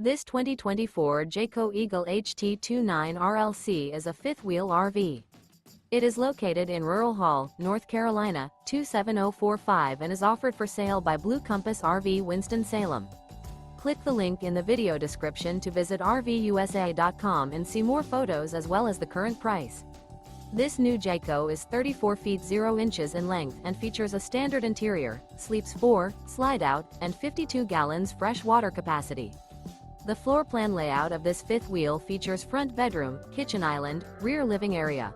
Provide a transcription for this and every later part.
This 2024 Jayco Eagle HT 29 RLC is a fifth-wheel RV. It is located in Rural Hall, North Carolina, 27045 and is offered for sale by Blue Compass RV Winston, Salem. Click the link in the video description to visit RVUSA.com and see more photos as well as the current price. This new Jayco is 34 feet 0 inches in length and features a standard interior, sleeps 4, Slideout, and 52 gallons fresh water capacity. The floor plan layout of this fifth wheel features front bedroom, kitchen island, rear living area.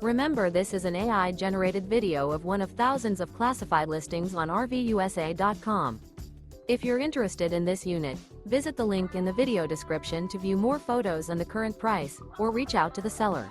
Remember, this is an AI-generated video of one of thousands of classified listings on RVUSA.com. If you're interested in this unit, visit the link in the video description to view more photos and the current price, or reach out to the seller.